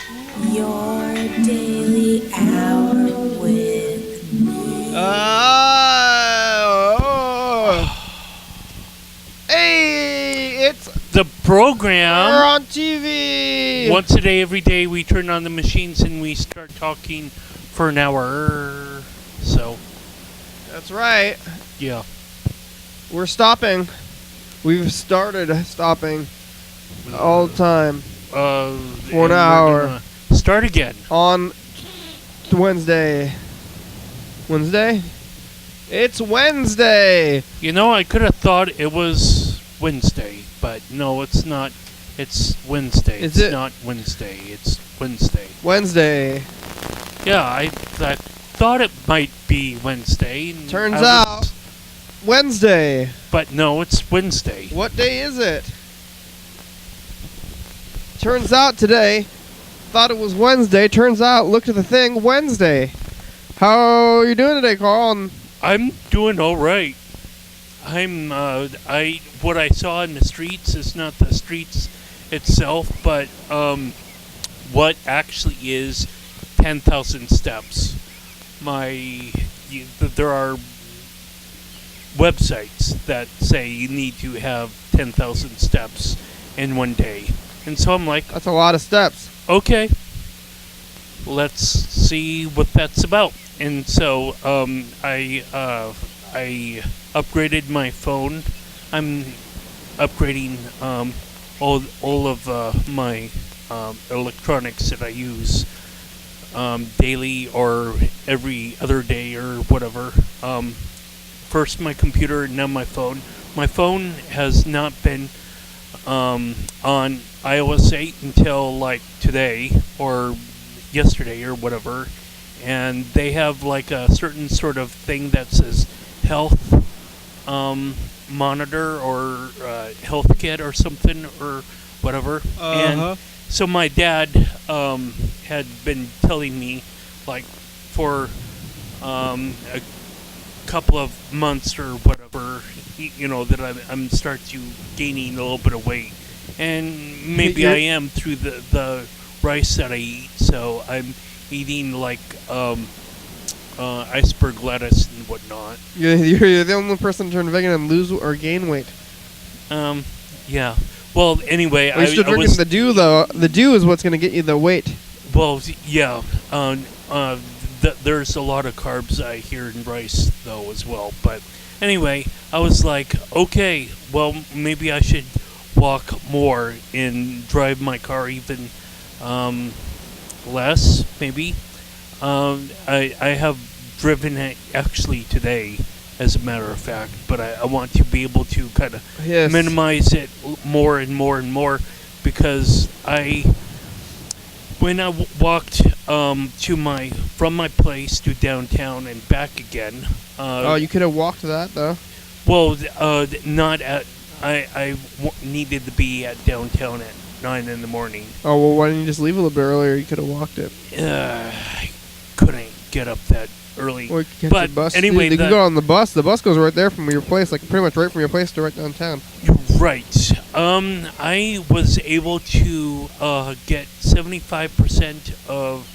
Your daily hour with me. Hey, it's The program. we're on TV. Once a day, every day, we turn on the machines and we start talking for an hour. So, That's right. yeah. We're stopping. We've started stopping all the time For an hour. Start again. on Wednesday. Wednesday? It's Wednesday. You know, I could have thought it was Wednesday, but no, it's not. It's Wednesday. Is it's it? not Wednesday. It's Wednesday. Wednesday. Yeah, I thought it might be Wednesday. And Turns I was- out Wednesday. But no, it's Wednesday. What day is it? Turns out today, thought it was Wednesday. Turns out, looked at the thing, Wednesday. How are you doing today, Carl? And I'm doing all right. What I saw in the streets is not the streets itself, but what actually is 10,000 steps. There are websites that say you need to have 10,000 steps in one day, and so I'm like, that's a lot of steps. okay, let's see what that's about. And so I upgraded my phone. I'm upgrading all of my electronics that I use daily or every other day or whatever. First my computer, now my phone. My phone has not been on iOS 8 until like today or yesterday or whatever, and they have like a certain sort of thing that says health monitor or health kit or something or whatever. And so my dad had been telling me, like, for a couple of months or whatever, that I'm start to gaining a little bit of weight, and maybe I am through the rice that I eat. So I'm eating like iceberg lettuce and whatnot. You're the only person to turn vegan and lose or gain weight. Yeah. Well, anyway, Well, you should drink the dew, though. The dew is what's going to get you the weight. Well, yeah. There's a lot of carbs I hear in rice, though, as well. But anyway, I was like, okay, well, maybe I should walk more and drive my car even less, maybe. I have driven it actually today, as a matter of fact, but I want to be able to kind of minimize it more and more and more, because when I walked from my place to downtown and back again. You could have walked that, though. Well, not at. I needed to be at downtown at 9 in the morning. Oh, well, why didn't you just leave a little bit earlier? You could have walked it. I couldn't get up that early. Or you could catch But the bus. anyway, you can go on the bus. The bus goes right there from your place, like pretty much right from your place to right downtown. Right. I was able to get 75% of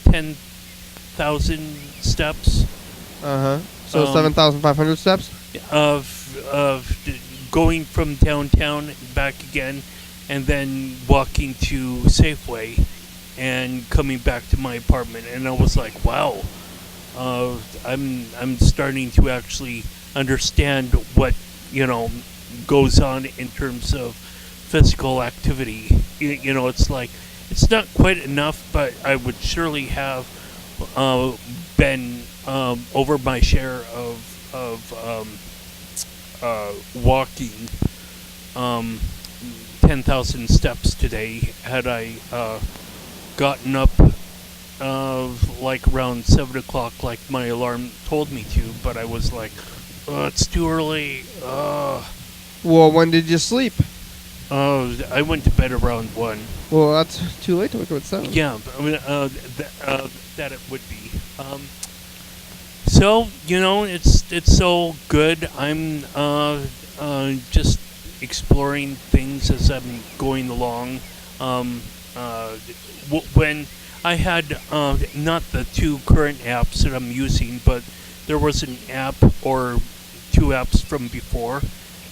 10,000 steps. So 7,500 steps. Of going from downtown back again, and then walking to Safeway and coming back to my apartment. And I was like, wow, I'm starting to actually understand what goes on in terms of physical activity. It's like, it's not quite enough, but I would surely have been over my share of walking 10,000 steps today had I gotten up like around 7 o'clock like my alarm told me to, but I was like, it's too early. Well, when did you sleep? I went to bed around 1. Well, that's too late to wake up at 7. Yeah, I mean, that it would be. So, it's so good. I'm just exploring things as I'm going along. When I had not the two current apps that I'm using, but there was an app or two apps from before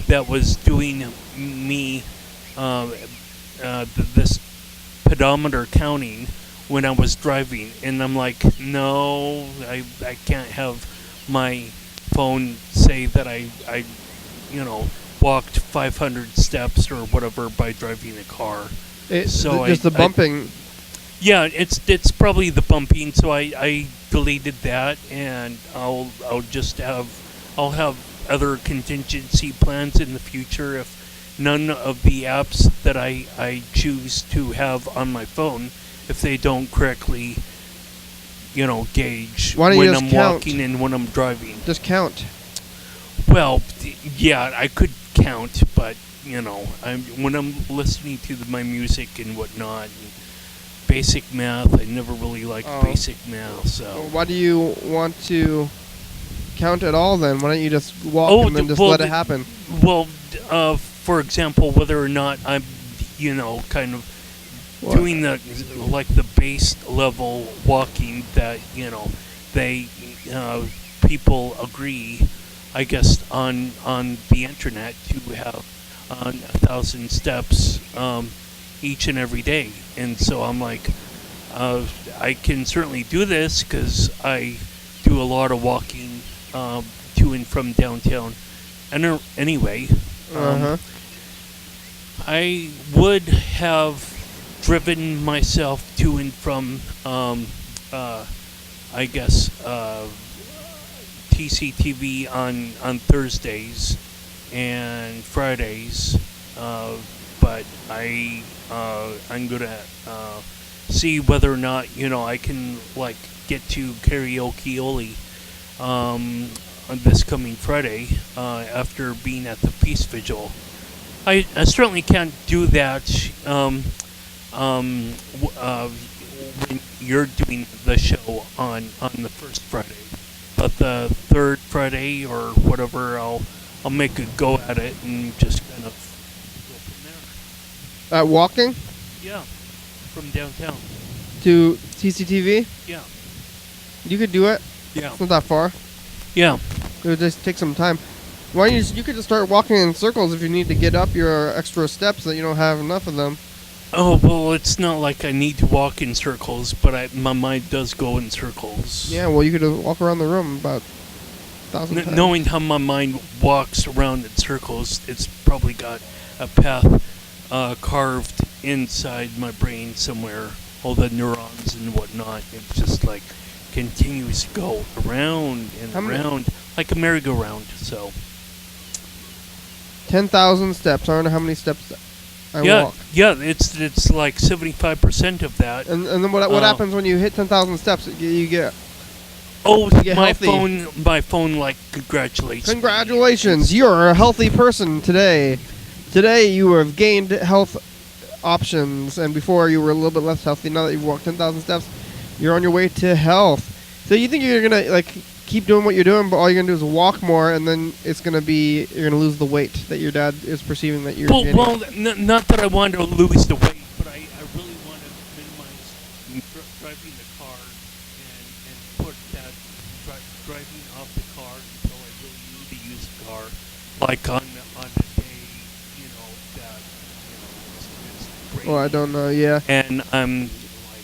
that was doing me this pedometer counting when I was driving, and I'm like, no, I can't have my phone say that I walked 500 steps or whatever by driving a car. Just the bumping. Yeah, it's probably the bumping. So I deleted that, and I'll have other contingency plans in the future if none of the apps that I choose to have on my phone, if they don't correctly, gauge when I'm walking and when I'm driving. Just count. Well, yeah, I could count, but when I'm listening to my music and whatnot, and basic math, I never really liked basic math. So why do you want to count at all then? Why don't you just walk and then just let it happen? Well, for example, whether or not I'm, kind of doing the base level walking that they people agree, I guess, on the internet to have 1,000 steps each and every day. And so I'm like, I can certainly do this because I do a lot of walking to and from downtown. And anyway, I would have driven myself to and from, I guess, TCTV on Thursdays and Fridays, but I'm gonna see whether or not I can get to karaoke this coming Friday after being at the Peace Vigil. I certainly can't do that when you're doing the show on the first Friday, but the third Friday or whatever, I'll make a go at it and just kind of go from there. Walking? Yeah, from downtown to TCTV? Yeah. You could do it. Yeah. It's not that far. Yeah. It would just take some time. Why don't you could just start walking in circles if you need to get up your extra steps that you don't have enough of them. Oh, well, it's not like I need to walk in circles, but my mind does go in circles. Yeah, well, you could walk around the room about 1,000 times. Knowing how my mind walks around in circles, it's probably got a path carved inside my brain somewhere. All the neurons and whatnot. It just continues to go around and around like a merry-go-round. So 10,000 steps. I don't know how many steps I walk. Yeah, it's like 75% of that. And then what happens when you hit 10,000 steps? You get my healthy. my phone congratulates. Congratulations, you're a healthy person today. Today you have gained health options, and before you were a little bit less healthy. Now that you've walked 10,000 steps, you're on your way to health. So you think you're gonna keep doing what you're doing, but all you're gonna do is walk more, and then you're gonna lose the weight that your dad is perceiving that you're gaining. Well, not that I want to lose the weight, but I really want to minimize driving the car and put that driving off the car until I really need to use the car, like on a day, that it's great. Well, I don't know. Yeah. And I'm.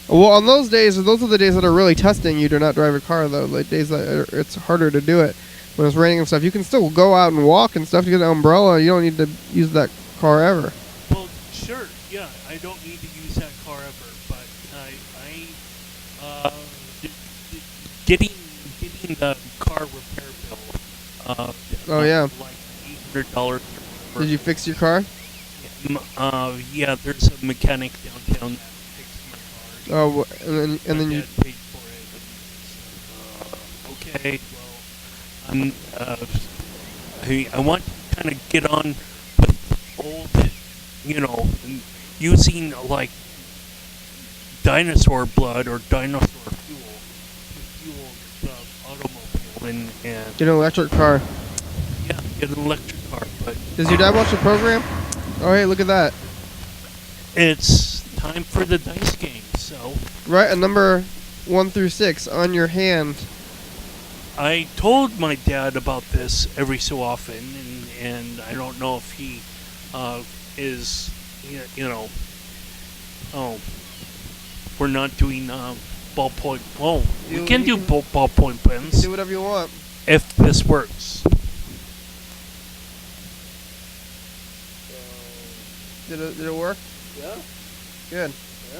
Well, on those days, those are the days that are really testing you to not drive a car, though. Like days that it's harder to do it when it's raining and stuff. You can still go out and walk and stuff to get an umbrella. You don't need to use that car ever. Well, sure, yeah, I don't need to use that car ever, but getting the car repair bill. Oh yeah. Like $800. Did you fix your car? Yeah, there's a mechanic downtown. Oh, and then you paid for it. Okay, well, I want to kind of get on with old, using dinosaur blood or dinosaur fuel to fuel the automobile and get an electric car. Yeah, get an electric car. But does your dad watch the program? Oh, hey, look at that. It's time for the dice game. So Write a number 1 through 6 on your hand. I told my dad about this every so often, and I don't know if he is, you know, oh, we're not doing ballpoint. Oh, we can do ballpoint pens. Do whatever you want. If this works. Did it work? Yeah. Good. Yeah.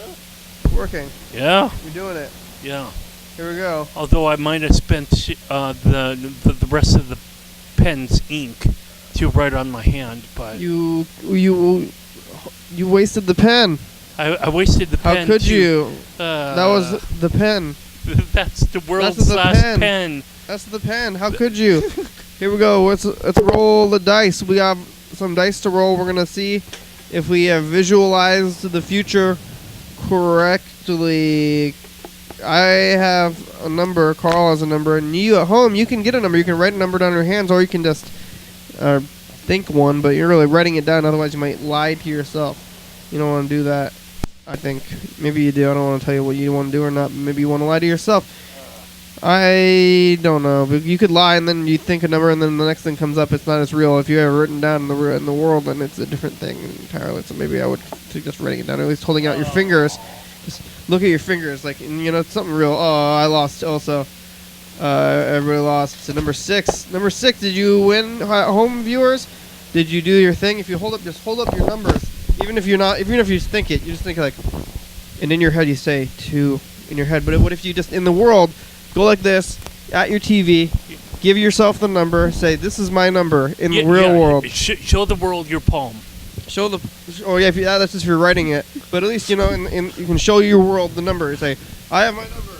It's working. Yeah. You're doing it. Yeah. Here we go. Although I might have spent the rest of the pen's ink to write on my hand, but You wasted the pen. I wasted the pen. How could you? Uh, That was the pen. That's the world's That's the last pen. pen. That's the pen. How could you? Here we go. Let's roll the dice. We have some dice to roll. We're gonna see if we have visualized the future correctly. I have a number. Carl has a number, and you at home, you can get a number. You can write a number down in your hands, or you can just think one. But you're really writing it down. Otherwise, you might lie to yourself. You don't want to do that. I think maybe you do. I don't want to tell you what you want to do or not. Maybe you want to lie to yourself. I don't know, but you could lie and then you think a number and then the next thing comes up. It's not as real. If you have it written down in the world, then it's a different thing entirely. So maybe I would suggest writing it down, or at least holding out your fingers. Just look at your fingers, like, and, it's something real. Oh, I lost also. Everybody lost. So number 6. Number 6. Did you win, home viewers? Did you do your thing? If you just hold up your numbers. Even if you just think it, you just think like, and in your head you say 2 in your head. But what if you just in the world? Go like this at your TV, give yourself the number, say, this is my number in the real world. Show the world your palm. Oh, yeah, that's just if you're writing it. But at least, you can show your world the number. Say, I have my number.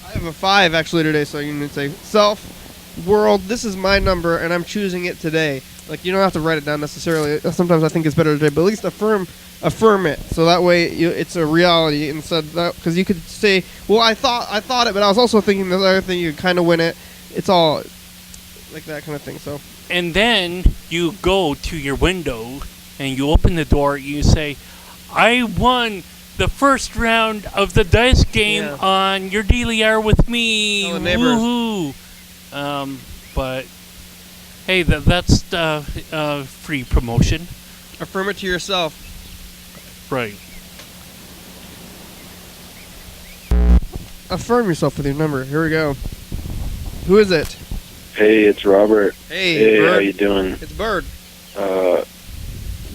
I have a 5 actually today, so you can say, self, world, this is my number, and I'm choosing it today. Like, you don't have to write it down necessarily. Sometimes I think it's better today, but at least affirm it, so that way it's a reality instead. Because you could say, well, I thought it, but I was also thinking this other thing. You could kind of win it. It's all like that kind of thing. So. And then you go to your window and you open the door. You say, "I won the first round of the dice game on your Daily Hour with me." Tell the neighbors. Woohoo! But hey, that's free promotion. Affirm it to yourself. Right. Affirm yourself with your number. Here we go. Who is it? Hey, it's Robert. Hey, Bird. Bird. How you doing? It's Bird.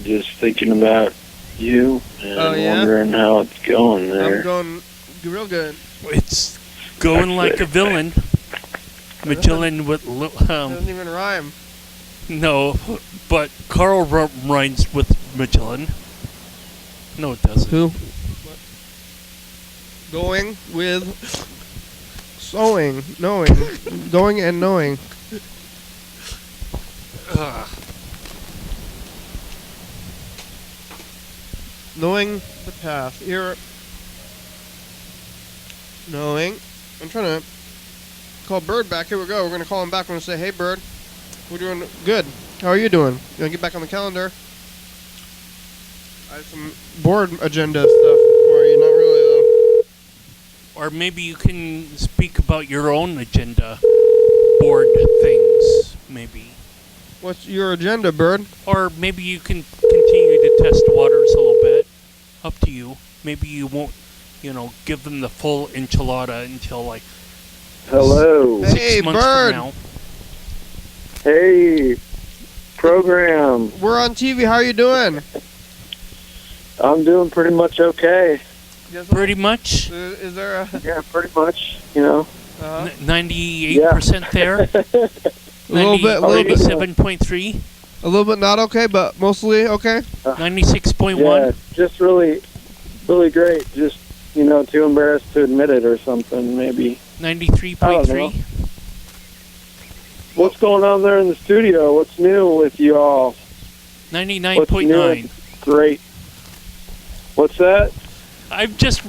Just thinking about you and wondering how it's going there. I'm going real good. It's going like a villain. Magellan with Doesn't even rhyme. no, but Carl rhymes with Magellan. No, it doesn't. Who? What? Going with sewing, knowing, going and knowing. Knowing the path. Here. Knowing. I'm trying to call Bird back. Here we go. We're going to call him back. We're going to say, hey, Bird. We're doing good. How are you doing? You want to get back on the calendar? I have some board agenda stuff for you. Not really, though. Or maybe you can speak about your own agenda, board things, maybe. What's your agenda, Bird? Or maybe you can continue to test the waters a little bit. Up to you. Maybe you won't, give them the full enchilada until like Hello. 6 Hey, months Bird. from now. Hey, program. We're on TV. How are you doing? I'm doing pretty much okay. Pretty much. Is there a... Yeah, pretty much, 98% there. A little bit. 97.3. A little bit not okay, but mostly okay? 96.1. Yeah, just really, really great. Just, too embarrassed to admit it or something, maybe. 93.3. What's going on there in the studio? What's new with you all? 99.9. Great. What's that? I'm just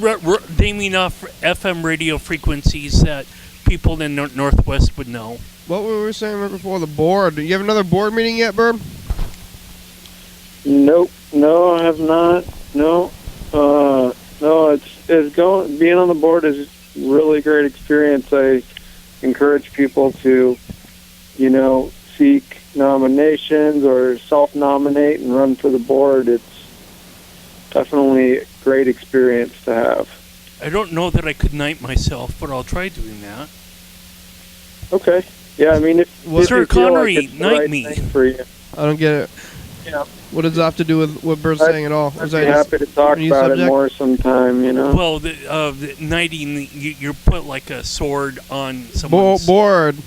naming off FM radio frequencies that people in the Northwest would know. What were we saying right before the board? Do you have another board meeting yet, Bird? Nope. No, I have not. No. No, it's going. Being on the board is really great experience. I encourage people to, seek nominations or self-nominate and run for the board. It's definitely a great experience to have. I don't know that I could knight myself, but I'll try doing that. Okay. Yeah, I mean, if Sir you feel Connery, like it's the knight right me. thing for you. I don't get it. Yeah. What does that have to do with what Bird's saying at all? I'd Is be that just happy to talk a new about it subject? more sometime, Well, the knighting, you put like a sword on someone's... Board.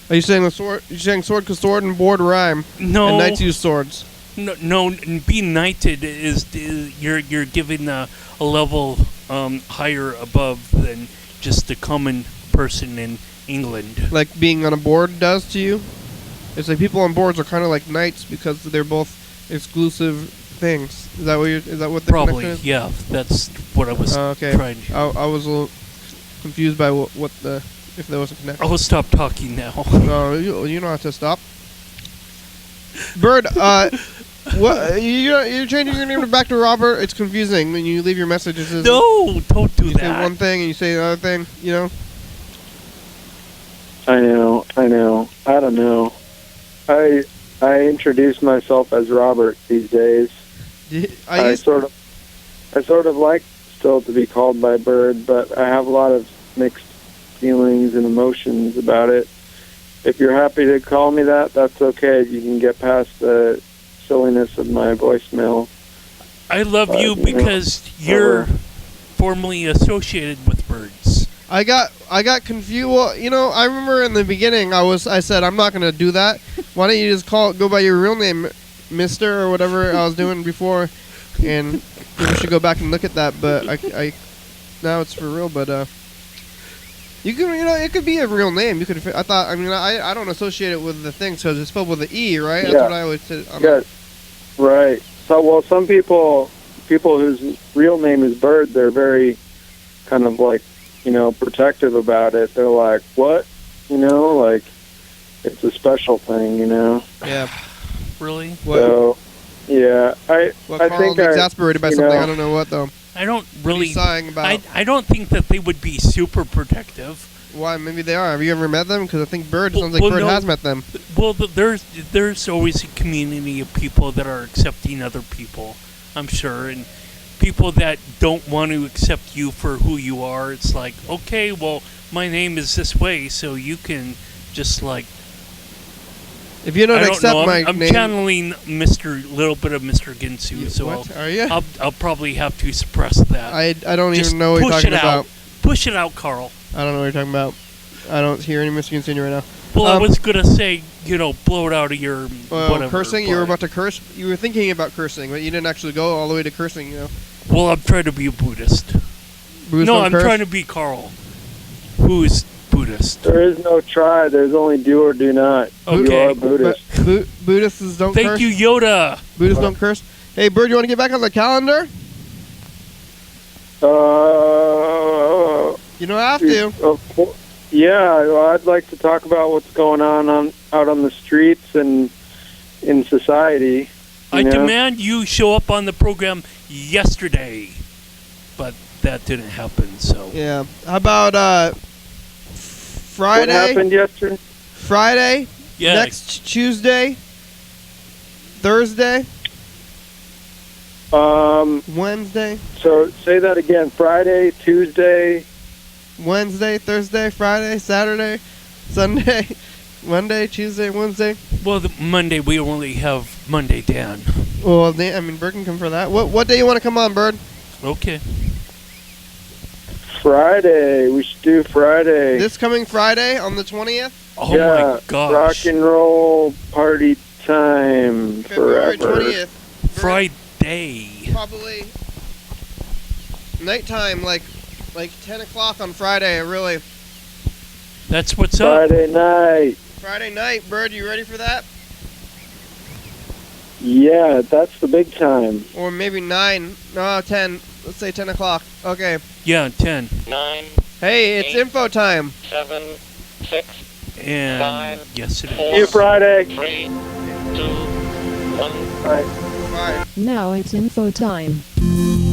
Are you saying the sword? You saying sword because sword and board rhyme? No. And knights use swords. No, being knighted is you're giving a level higher above than just the common person in England. Like being on a board does to you? It's like people on boards are kind of like knights because they're both exclusive things. Is that what the Probably, connection is? yeah. That's what I was Okay. trying to... I was a little confused by if there was a connection. I will stop talking now. No, you don't have to stop. Bird, what you're changing your name back to Robert? It's confusing when you leave your messages. No, don't do You say that. one thing and you say another thing. I know. I don't know. I introduce myself as Robert these days. I sort of like still to be called by Bird, but I have a lot of mixed feelings and emotions about it. If you're happy to call me that, that's okay. You can get past the silliness of my voicemail. I love you because you're formerly associated with birds. I got confused. Well, I remember in the beginning I said I'm not gonna do that. Why don't you just go by your real name, Mister, or whatever I was doing before, and we should go back and look at that. But I now it's for real. But you can it could be a real name. You could. I don't associate it with the thing because it's spelled with an E, right? That's what I always said. Yeah. Right. So some people whose real name is Bird, they're very kind of like, protective about it. They're like, what? Like it's a special thing, Yeah. Really? So, yeah. I Carl's think exasperated by something. I don't know what though. I don't really... sighing about? I don't think that they would be super protective. Why? Maybe they are. Have you ever met them? Because I think Bird sounds like Bird has met them. Well, there's always a community of people that are accepting other people, I'm sure, and people that don't want to accept you for who you are. It's like, okay, well, my name is this way, so you can just like... If you don't accept my I'm name... channeling little bit of Mr. Ginsu, so what? Are you? I'll probably have to suppress that. I don't Just even know what you're talking about. Push it out, Carl. I don't know what you're talking about. I don't hear any Mr. Ginsu right now. Well, I was gonna say, blow it out of your whatever. Cursing? You were about to curse? You were thinking about cursing, but you didn't actually go all the way to cursing, Well, I'm trying to be a Buddhist. Buddhists don't I'm curse? trying to be Carl, who is Buddhist. there is no try. There's only do or do not. You Okay. are Buddhist. Buddhists don't curse? Thank you, Yoda. Buddhists don't curse? Hey, Bird, you want to get back on the calendar? You don't have to. Yeah, I'd like to talk about what's going on out on the streets and in society. I demand you show up on the program yesterday, but that didn't happen. So Yeah. How about Friday? What happened yesterday? Friday? yeah, Next Tuesday? Thursday? Wednesday? So say that again. Friday, Tuesday. Wednesday, Thursday, Friday, Saturday, Sunday, Monday, Tuesday, Wednesday. well, Monday we only have Monday, Dan. Well, Bird can come for that. What day you want to come on, Bird? Okay. Friday. We should do Friday. This coming Friday on the 20th? Oh yeah, my gosh. rock and roll party time February forever. 20th. Friday. Probably nighttime, like 10 o'clock on Friday, really. That's what's up. Friday night. Friday night, Bird, you ready for that? Yeah, that's the big time. Or maybe 10. Let's say 10 o'clock. Okay. Yeah, 10. 9, Hey, it's info time. 7, 6, And yes, it is. See you Friday. 3, 2, 1. Bye. Bye. Now it's info time.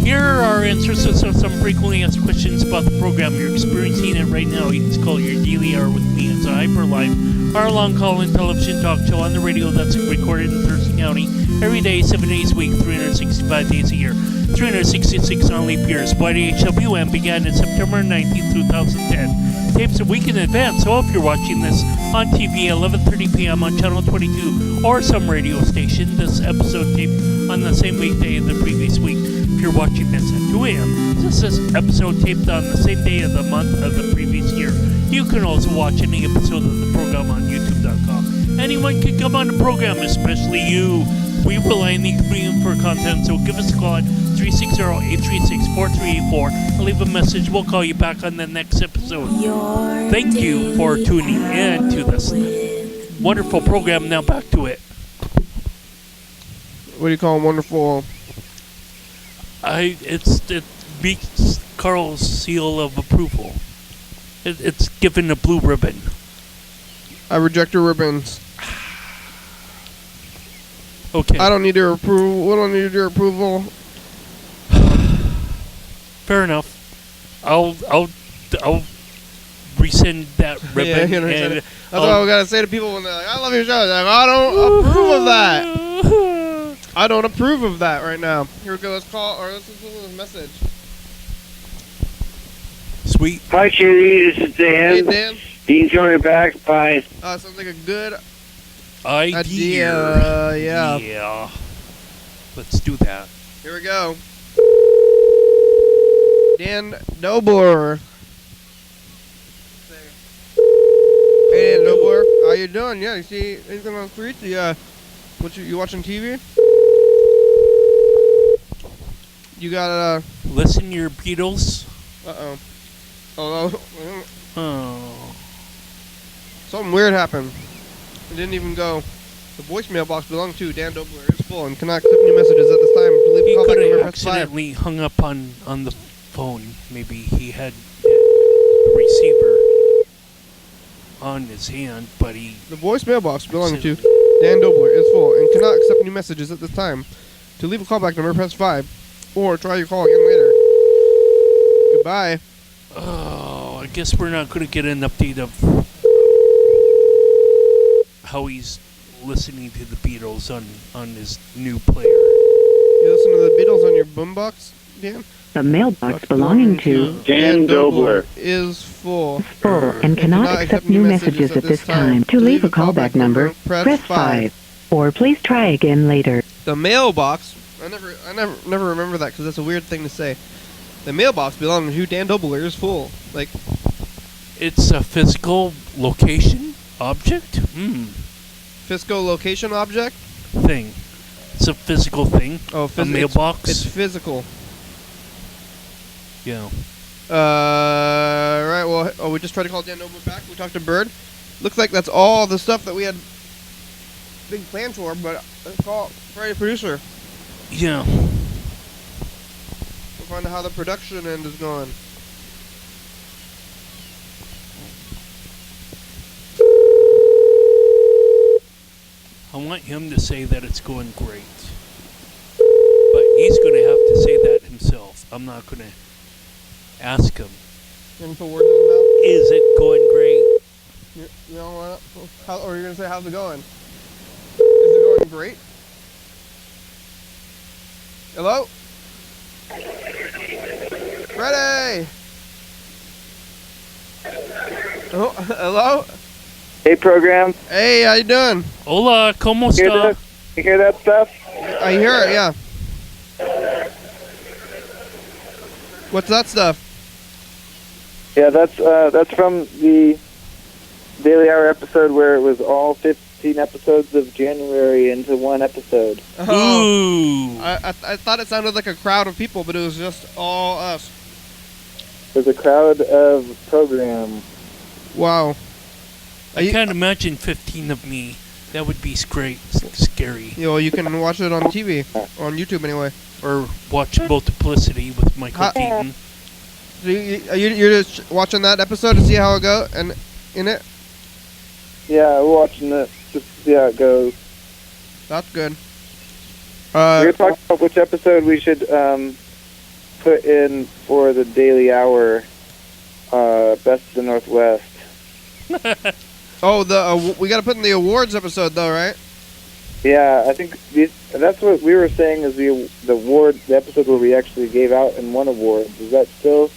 Here are answers to some frequently asked questions about the program. You're experiencing it right now. It's called Your Daily Hour with Me. It's a hyper-live, hour-long call-in television talk show on the radio that's recorded in Thurston County every day, 7 days a week, 365 days a year, 366 on leap years. YDHWM began in September 19, 2010. Tapes a week in advance, so if you're watching this on TV 11:30 p.m. on Channel 22 or some radio station, this episode taped on the same weekday of the previous week. If you're watching this at 2 a.m., this is episode taped on the same day of the month of the previous year. You can also watch any episode of the program on YouTube.com. Anyone can come on the program, especially you. We rely on the community for content, so give us a call at 360-836-4384 and leave a message. We'll call you back on the next episode. Thank you for tuning in to this wonderful program. Now back to it. What do you call wonderful? It meets Carl's seal of approval. It's given a blue ribbon. I reject your ribbons. Okay. I don't need your approval. We don't need your approval. Fair enough. I'll rescind that ribbon. Yeah, and that's what we gotta say to people when they're like, "I love your show." They're like, I don't approve of that. I don't approve of that right now. Here we go. Let's call or let's listen to this message. Sweet. Hi, Katie. This is Dan. Hey, Dan. Dean's coming back. Bye. Sounds like a good idea. Yeah. Yeah. Let's do that. Here we go. Dan Dobler. Hey, Dan Dobler. How you doing? Yeah, you see anything on the streets? Yeah. You watching TV? You got listen to your Beatles. Uh-oh. Oh. Oh. Something weird happened. It didn't even go. The voicemail box belonging to Dan Dobler is full and cannot accept new messages at this time. He could have accidentally hung up on the phone. Maybe he had the receiver on his hand, but he... The voicemail box belonging to Dan Dobler is full and cannot accept new messages at this time. To leave a callback number, press 5. Or try your call again later. Goodbye. Oh, I guess we're not going to get an update of how he's listening to the Beatles on his new player. You listen to the Beatles on your boombox, Dan? The mailbox belonging to Dan Dobler is full. And cannot accept new messages at this time. To leave a callback number, press 5. Or please try again later. The mailbox. I never remember that because that's a weird thing to say. The mailbox belonging to Dan Dobler is full. Like, it's a physical location object. Physical location object thing. It's a physical thing. Oh, a mailbox. It's physical. Yeah. Right. Well, we just tried to call Dan Dobler back. We talked to Bird. Looks like that's all the stuff that we had big plans for. But let's call Friday producer. Yeah. We'll find out how the production end is going. I want him to say that it's going great. But he's going to have to say that himself. I'm not going to ask him. You're going to put words in his mouth? Is it going great? You know what? Or you're going to say, how's it going? Is it going great? Hello? Ready? Oh, hello? Hey, program. Hey, how you doing? Hola, ¿cómo está? You hear that stuff? I hear it, yeah. What's that stuff? Yeah, that's from the Daily Hour episode where it was all 15 episodes of January into one episode. Oh, Ooh. I thought it sounded like a crowd of people, but it was just all us. There's a crowd of program. Wow. I can't imagine 15 of me. That would be scary. You know, you can watch it on TV, on YouTube anyway. Or watch Multiplicity with Michael Keaton. So you're just watching that episode to see how it goes and in it? Yeah, we're watching it just to see how it goes. That's good. We were talking about which episode we should put in for the Daily Hour, Best of the Northwest. Oh, we got to put in the awards episode, though, right? Yeah, I think that's what we were saying is the episode where we actually gave out and won awards. Is that still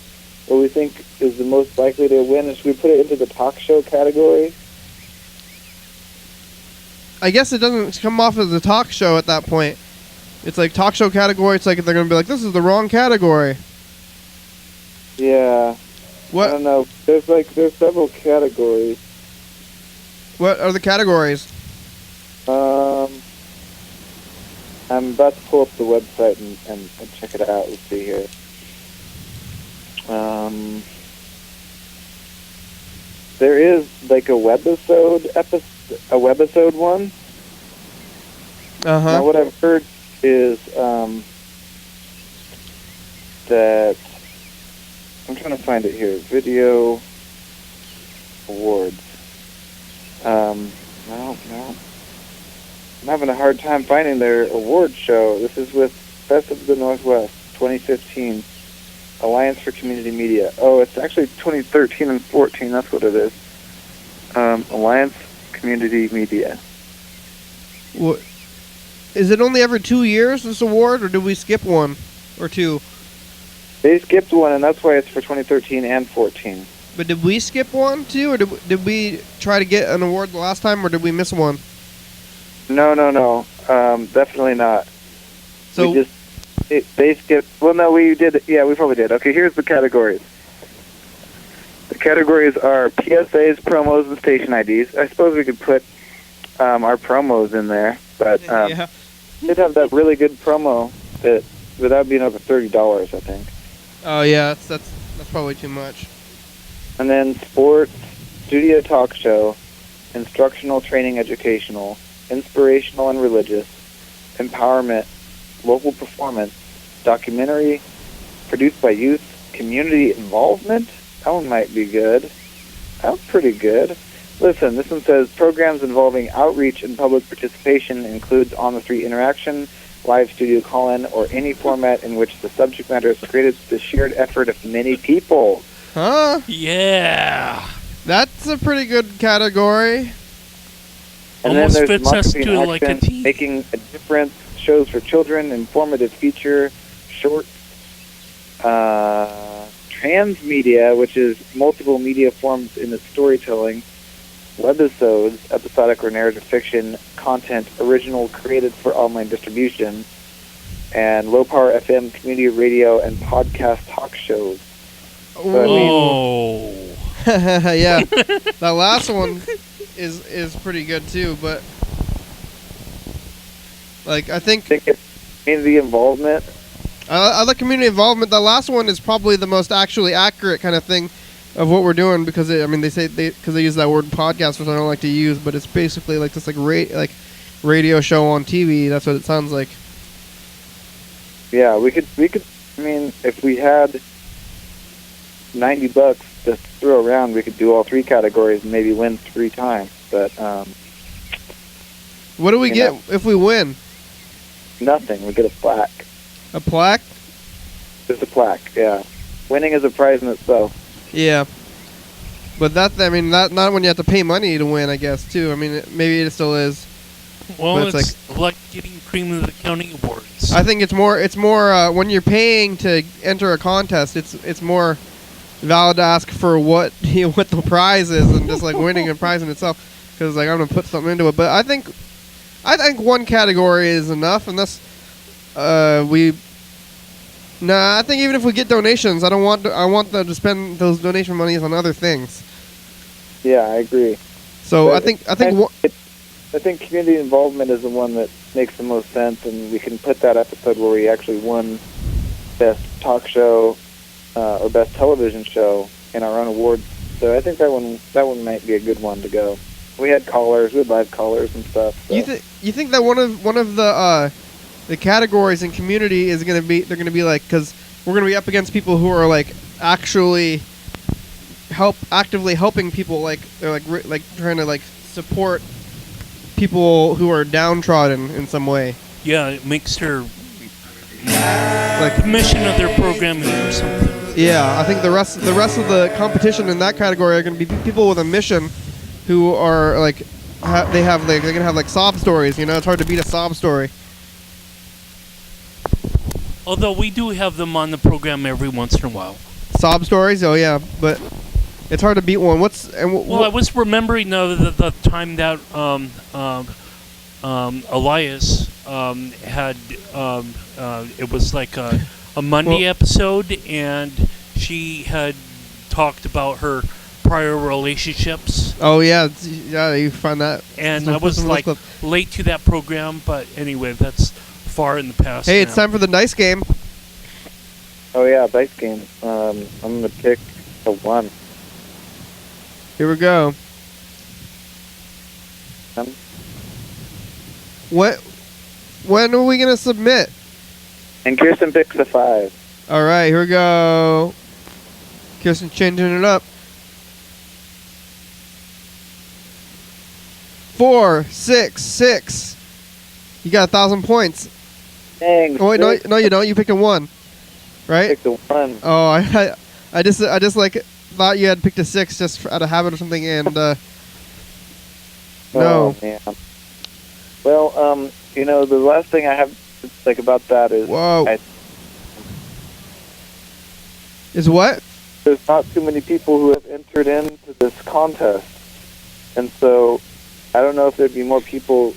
what we think is the most likely to win? Should we put it into the talk show category? I guess it doesn't come off as a talk show at that point. It's like talk show category. It's like they're going to be like, this is the wrong category. Yeah. What? I don't know. There's several categories. What are the categories? I'm about to pull up the website and check it out. Let's see here. There is like a webisode one. Now what I've heard is that I'm trying to find it here. Video awards. No. I'm having a hard time finding their award show. This is with Best of the Northwest 2015 Alliance for Community Media. Oh, it's actually 2013 and 14. That's what it is. Alliance Community Media. What? Is it only every 2 years, this award, or did we skip one or two? They skipped one, and that's why it's for 2013 and 14. But did we skip one, too, or did we try to get an award the last time, or did we miss one? No. Definitely not. So they skipped. Well, no, we did. Yeah, we probably did. Okay, here's the categories. The categories are PSAs, promos, and station IDs. I suppose we could put our promos in there, but yeah. They'd have that really good promo that without being over $30, I think. Oh yeah, that's probably too much. And then sports, studio talk show, instructional, training, educational, inspirational and religious, empowerment, local performance, documentary, produced by youth, community involvement. That one might be good. That's pretty good. Listen, this one says, programs involving outreach and public participation includes on-the-street interaction, live studio call-in, or any format in which the subject matter is created through the shared effort of many people. Huh? Yeah. That's a pretty good category. And almost then there's fits us marketing to like a accents, team. making a difference, shows for children, informative feature, shorts, transmedia, which is multiple media forms in its storytelling, webisodes, episodic or narrative fiction, content, original created for online distribution, and low-power FM, community radio, and podcast talk shows. Oh. Yeah, that last one is pretty good too, but like I think community involvement. I like community involvement. The last one is probably the most actually accurate kind of thing of what we're doing because they say because they use that word podcast, which I don't like to use, but it's basically like this like radio show on TV. That's what it sounds like. Yeah, we could. I mean, if we had $90 to throw around, we could do all three categories and maybe win 3 times. But what do we get if we win? Nothing. We get a plaque. A plaque? Just a plaque. Yeah. Winning is a prize in itself. Yeah. But not when you have to pay money to win, I guess, too. I mean, maybe it still is. Well, it's like getting cream of the county awards. I think it's more when you're paying to enter a contest, it's more valid to ask for what the prize is and just like winning a prize in itself, because like I'm gonna put something into it. But I think one category is enough, unless I think even if we get donations, I want them to spend those donation monies on other things. Yeah, I agree. So but I think community involvement is the one that makes the most sense, and we can put that episode where we actually won best talk show or best television show in our own awards. So I think that one might be a good one to go. We had callers, we had live callers and stuff. So. You think that one of the categories in community is they're gonna be like, because we're gonna be up against people who are like actually actively helping people, like they're like trying to like support people who are downtrodden in some way. Yeah, it makes their like mission of their programming or something. Yeah, I think the rest of the competition in that category are going to be people with a mission, who are like they're going to have like sob stories. You know, it's hard to beat a sob story. Although we do have them on the program every once in a while. Sob stories, oh yeah, but it's hard to beat one. Well, I was remembering the time that Elias had it was like a Monday episode, and she had talked about her prior relationships. Oh yeah, you find that. And I was like late to that program, but anyway, that's far in the past. Hey, now. it's time for the dice game. Oh yeah, dice game. I'm gonna pick a 1. Here we go. When are we gonna submit? And Kirsten picks a 5. All right, here we go. Kirsten's changing it up. 4, 6, 6. You got 1,000 points. Dang. Oh wait, no, you don't. You picked a 1, right? Picked a 1. Oh, I just like thought you had picked a 6 just out of habit or something, and no. Oh, man. Well, you know, the last thing I have to think about that is... Whoa. Is what? There's not too many people who have entered into this contest. And so, I don't know if there'd be more people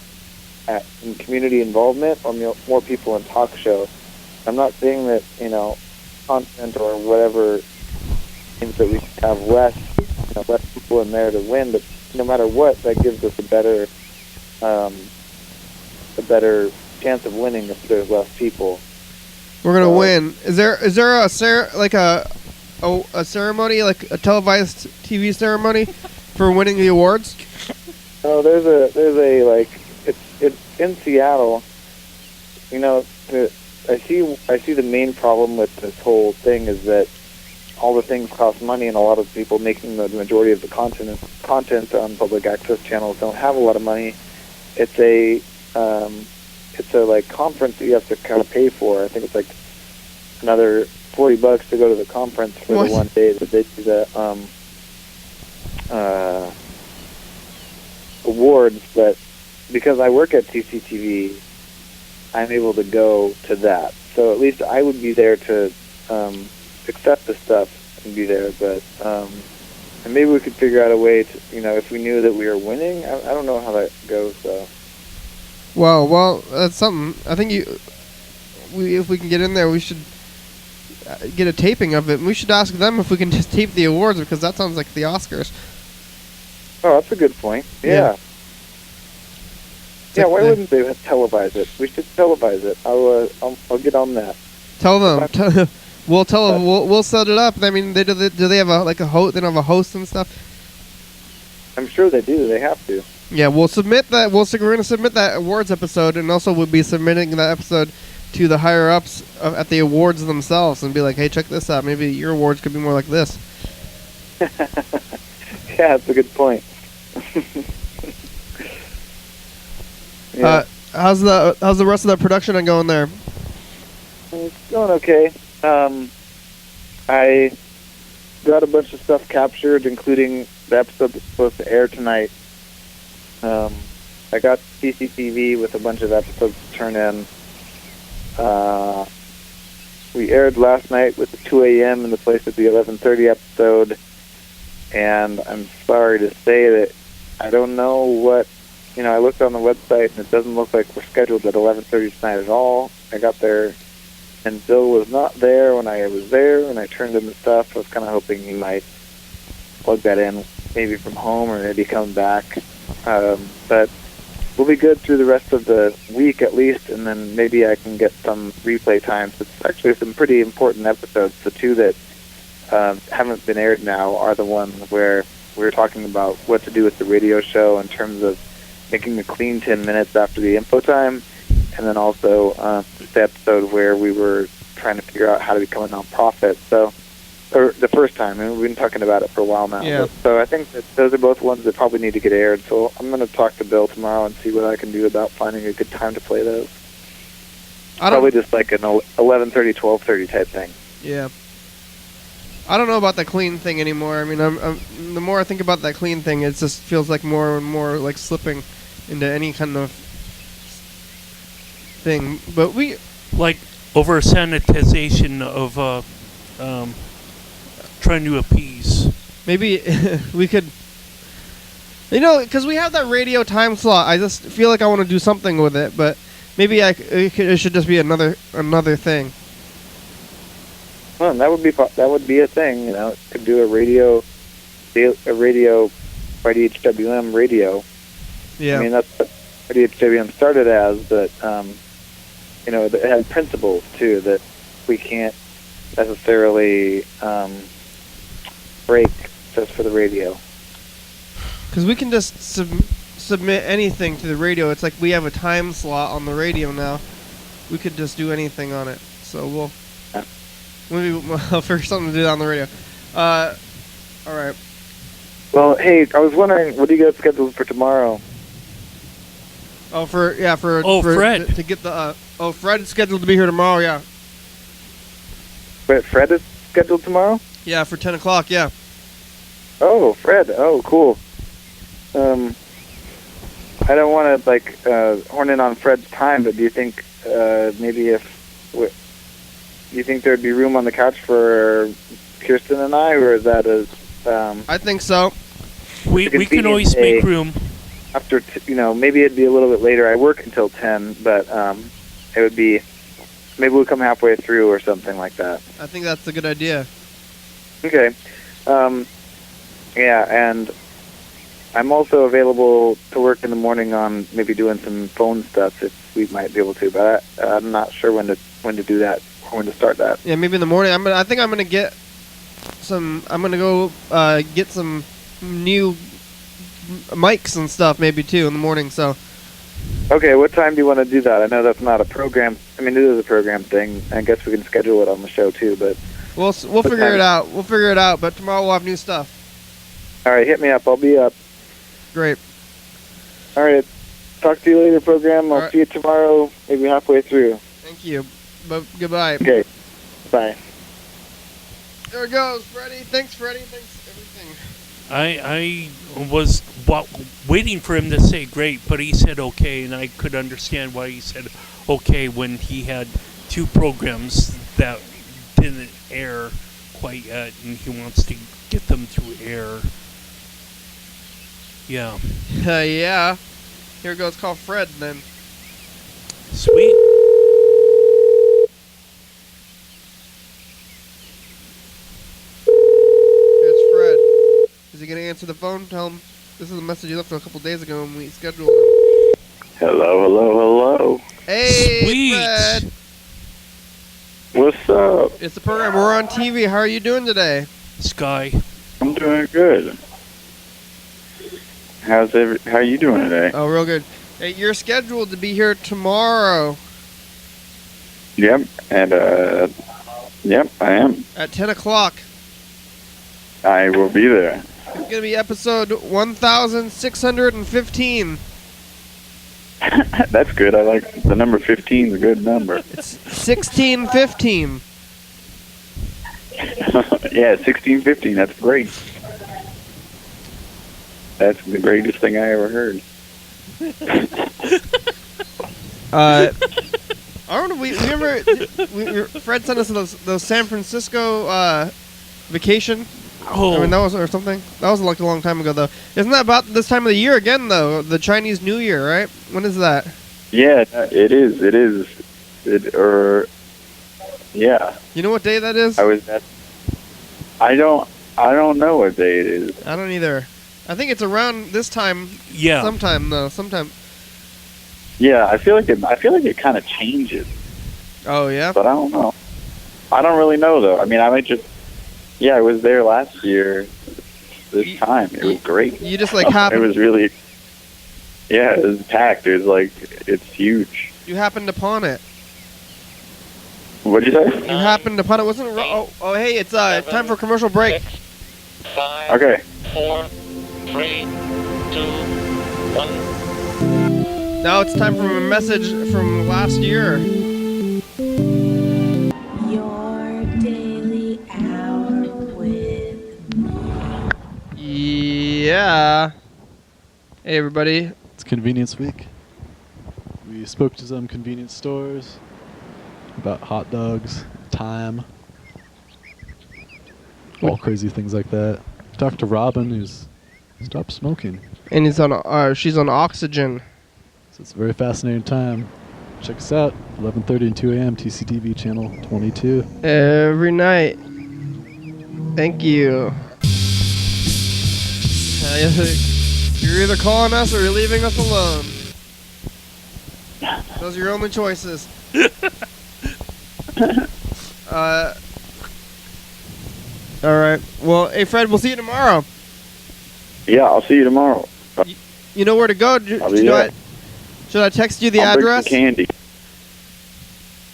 in community involvement or more people in talk show. I'm not saying that, you know, content or whatever means that we have less people in there to win, but no matter what, that gives us a better chance of winning if there's less people. We're gonna win. Is there a ceremony, like a televised TV ceremony for winning the awards? No, there's a like it's in Seattle. You know, I see the main problem with this whole thing is that all the things cost money, and a lot of people making the majority of the content on public access channels don't have a lot of money. It's a like conference that you have to kind of pay for. I think it's like another $40 to go to the conference for the one day that they do the awards. But because I work at TCTV, I'm able to go to that. So at least I would be there to accept the stuff and be there. But and maybe we could figure out a way to, you know, if we knew that we were winning. I don't know how that goes though. Well, that's something. I think if we can get in there, we should get a taping of it. And we should ask them if we can just tape the awards, because that sounds like the Oscars. Oh, that's a good point. Yeah. Yeah, why wouldn't they televise it? We should televise it. I'll get on that. Tell them. We'll tell them. We'll set it up. I mean, do they have a host? They don't have a host and stuff. I'm sure they do. They have to. Yeah, we'll submit that. We're going to submit that awards episode, and also we'll be submitting that episode to the higher ups at the awards themselves, and be like, "Hey, check this out. Maybe your awards could be more like this." Yeah, that's a good point. Yeah. How's the rest of the production going there? It's going okay. I got a bunch of stuff captured, including the episode that's supposed to air tonight. I got TCTV with a bunch of episodes to turn in. We aired last night with the 2 a.m. in the place of the 11:30 episode, and I'm sorry to say that I don't know what, I looked on the website and it doesn't look like we're scheduled at 11:30 tonight at all. I got there and Bill was not there when I was there, and I turned in the stuff. I was kind of hoping he might plug that in, maybe from home or maybe come back. But we'll be good through the rest of the week at least, and then maybe I can get some replay times. It's actually some pretty important episodes. The two that haven't been aired now are the ones where we were talking about what to do with the radio show in terms of making a clean 10 minutes after the info time, and then also the episode where we were trying to figure out how to become a nonprofit. Or the first time, and we've been talking about it for a while now. Yeah. So I think that those are both ones that probably need to get aired. So I'm going to talk to Bill tomorrow and see what I can do about finding a good time to play those. Probably just like an 11:30, 12:30 type thing. Yeah. I don't know about the clean thing anymore. I mean, the more I think about that clean thing, it just feels like more and more like slipping into any kind of thing. But we like over sanitization of trying to appease. Maybe we could, because we have that radio time slot. I just feel like I want to do something with it, but maybe it should just be another thing. Well, that would be a thing. Could do a radio YDHWM radio. Yeah. I mean, that's what YDHWM started as, but it had principles too that we can't necessarily break just for the radio. Because we can just submit anything to the radio. It's like we have a time slot on the radio now. We could just do anything on it. So maybe we'll figure something to do on the radio. All right. Well, hey, I was wondering, what do you got scheduled for tomorrow? Oh, Fred. To get the Fred is scheduled to be here tomorrow. Yeah. Wait, Fred is scheduled tomorrow? Yeah, for 10 o'clock. Yeah. Oh, Fred. Oh, cool. I don't want to horn in on Fred's time, but do you think maybe do you think there'd be room on the couch for Kirsten and I, or is that I think so. We can always make room. After maybe it'd be a little bit later. I work until 10, but it would be maybe we'll come halfway through or something like that. I think that's a good idea. Okay. Yeah, and I'm also available to work in the morning on maybe doing some phone stuff if we might be able to, but I'm not sure when to do that or when to start that. Yeah, maybe in the morning. I think I'm gonna get some. I'm gonna go get some new mics and stuff maybe too in the morning. So. Okay, what time do you want to do that? I know that's not a program. I mean, it is a program thing. I guess we can schedule it on the show too, but we'll figure it out. We'll figure it out. But tomorrow we'll have new stuff. All right, hit me up. I'll be up. Great. All right. Talk to you later, program. I'll see you tomorrow, maybe halfway through. Thank you. But goodbye. Okay. Bye. There it goes, Freddie. Thanks, Freddie. Thanks everything. I was waiting for him to say great, but he said okay, and I could understand why he said okay when he had two programs that didn't air quite yet, and he wants to get them to air. Yeah. Yeah. Here goes. Call Fred then. Sweet. Here's Fred. Is he gonna answer the phone? Tell him this is a message he left a couple days ago when we scheduled him. Hello. Hey, Sweet. Fred. What's up? It's the program. We're on TV. How are you doing today? Sky. I'm doing good. How are you doing today? Oh, real good. Hey, you're scheduled to be here tomorrow. Yep, and yep, I am. At 10 o'clock. I will be there. It's going to be episode 1615. That's good. I like the number 15 is a good number. It's 1615. Yeah, 1615. That's great. That's the greatest thing I ever heard. I don't know. We remember Fred sent us those San Francisco vacation. Oh, I mean, that was or something. That was like a long time ago, though. Isn't that about this time of the year again, though? The Chinese New Year, right? When is that? Yeah, it is. Yeah. You know what day that is? I don't know what day it is. I don't either. I think it's around this time. yeah. Sometime though. Sometime. Yeah, I feel like it kind of changes. Oh yeah. But I don't know. I don't really know though. I mean, I might just. Yeah, I was there last year. This time, it was great. You just like happened. It was really. Yeah, it was packed. It was like it's huge. You happened upon it. What'd you say? You happened upon it. Wasn't it? Oh, hey, it's time for commercial break. 6, 5, Okay. 4, 3, 2, 1. Now it's time for a message from last year. Hey, everybody. It's Convenience Week. We spoke to some convenience stores about hot dogs, time, all crazy things like that. Talked to Robin, who's stopped smoking. And she's on oxygen. So it's a very fascinating time. Check us out, 11:30 and 2 a.m. TCTV channel 22. Every night. Thank you. You're either calling us or you're leaving us alone. Those are your only choices. Alright. Well, hey, Fred, we'll see you tomorrow. Yeah, I'll see you tomorrow. You know where to go? Should I text you the I'll bring address? some candy.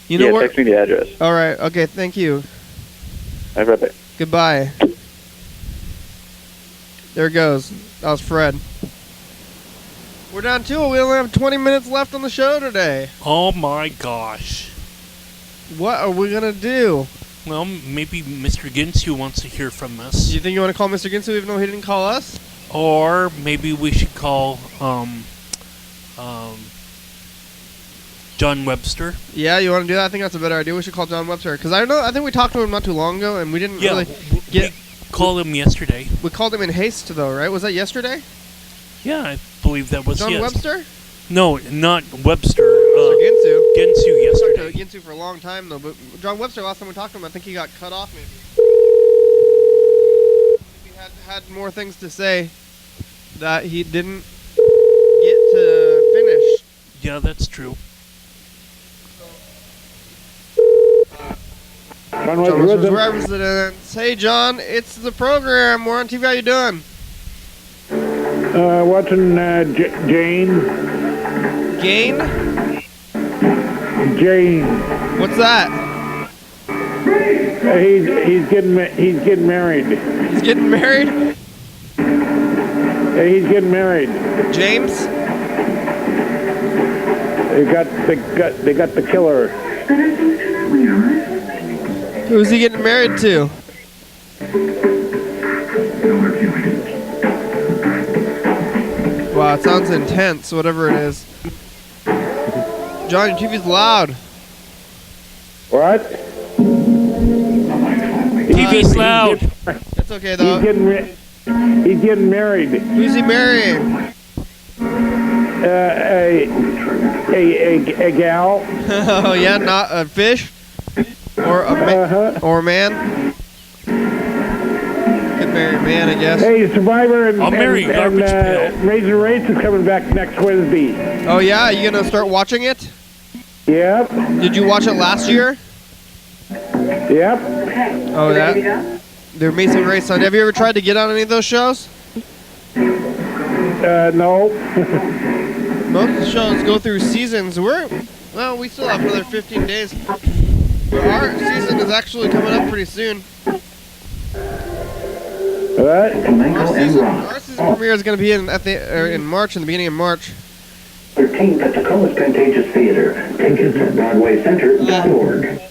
You know where? Text me the address. All right. Okay. Thank you. Have a good day. Goodbye. There it goes. That was Fred. We're down to it. We only have 20 minutes left on the show today. Oh my gosh. What are we gonna do? Well, maybe Mr. Ginsu wants to hear from us. Do you think you want to call Mr. Ginsu even though he didn't call us? Or maybe we should call John Webster. Yeah, you want to do that? I think that's a better idea. We should call John Webster because I think we talked to him not too long ago and we didn't really get. We called him yesterday. We called him in haste though, right? Was that yesterday? Yeah, I believe that was John Webster. No, not Webster. Mr. Ginsu. Ginsu yesterday. We talked to Ginsu for a long time though, but John Webster. Last time we talked to him, I think he got cut off. Maybe he had more things to say that he didn't get to finish. Yeah, that's true. John Webster's residence. Hey, John, it's the program. We're on TV. How you doing? Watching Jane. Jane? Jane. What's that? He's getting married. He's getting married? He's getting married. James? They got the killer. Who's he getting married to? Wow, it sounds intense, whatever it is. John, your TV's loud. What? TV's loud. That's okay, though. He's getting married. Who's he marrying? A gal. Oh, yeah, not a fish? Or a man? Could marry a man, I guess. Hey, Survivor and Razor Race is coming back next Wednesday. Oh, yeah? Are you going to start watching it? Yep. Did you watch it last year? Yep. Oh, that? The Amazing Race. Have you ever tried to get on any of those shows? No. Most of the shows go through seasons. We still have another 15 days. But our season is actually coming up pretty soon. What? Our season premiere is going to be in March, in the beginning of March. 13th at the Coast Contagious Theater. Tickets at BroadwayCenter.org.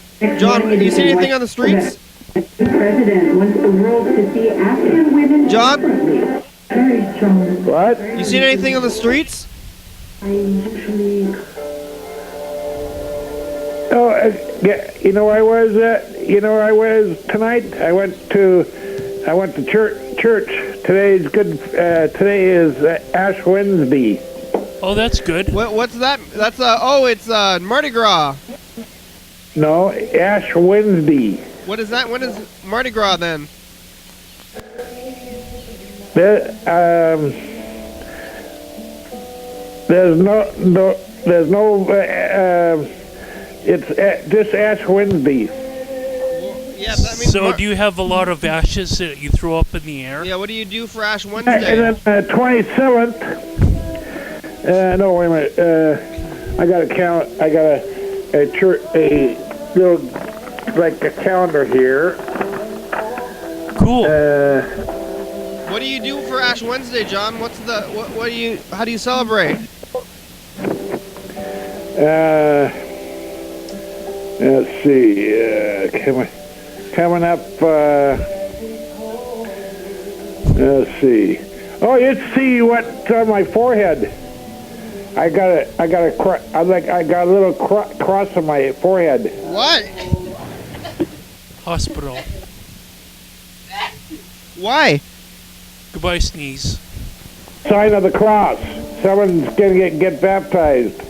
John, you see anything on the streets? The president wants the world to see African women. John? Very strong. What? You seen anything on the streets? Oh, you know where I was tonight? I went to church. Today is Ash Wednesday. Oh, that's good. What's that? That's it's Mardi Gras. No, Ash Wednesday. What is that? When is Mardi Gras then? There's no. It's just Ash Wednesday. Yeah, that means so do you have a lot of ashes that you throw up in the air? Yeah, what do you do for Ash Wednesday? And then 27th. No, wait a minute. I got a count. I got a little like a calendar here. Cool. What do you do for Ash Wednesday, John? How do you celebrate? Let's see. Coming up. Let's see. Oh, you see what's on my forehead? I got a little cross on my forehead. What? Hospital. Why? Goodbye, sneeze. Sign of the cross. Someone's gonna get baptized.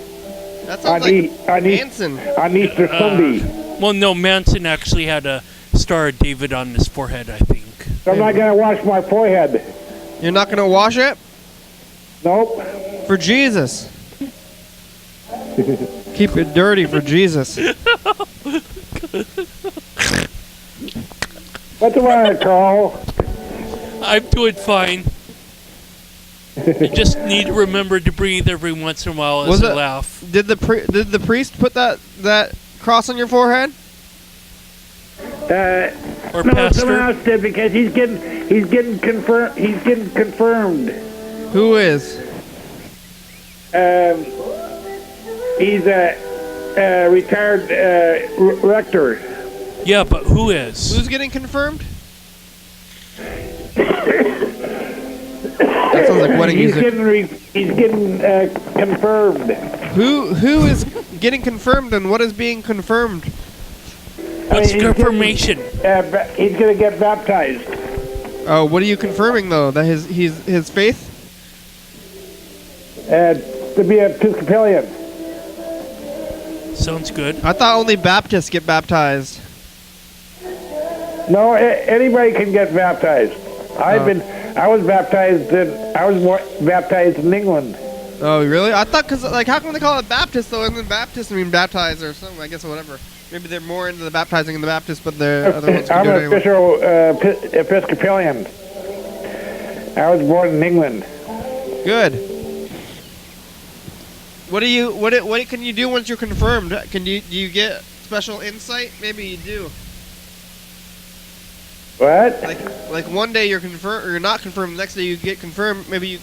That sounds like Manson. On Easter Sunday. Well, no, Manson actually had a Star of David on his forehead, I think. I'm not gonna wash my forehead. You're not gonna wash it? Nope. For Jesus. Keep it dirty for Jesus. What's the matter, Carl? I'm doing fine. I just need to remember to breathe every once in a while as I laugh. Did the priest put that cross on your forehead? Or no, pastor? someone else did because he's getting confirmed. He's getting confirmed. Who is? He's a retired rector. Yeah, but who is? Who's getting confirmed? That sounds like wedding music. He's getting confirmed. Who is getting confirmed and what is being confirmed? What's confirmation? He's going to get baptized. Oh, what are you confirming though? That his faith? To be an Episcopalian. Sounds good. I thought only Baptists get baptized. No, anybody can get baptized. I was baptized in England. Oh, really? I thought how come they call it Baptist though? Isn't Baptist mean baptized or something? I guess whatever. Maybe they're more into the baptizing in the Baptist, but the other ones can do it I'm an official Episcopalian. I was born in England. Good. What can you do once you're confirmed? Do you get special insight? Maybe you do. What? Like one day you're confirmed or you're not confirmed, the next day you get confirmed, maybe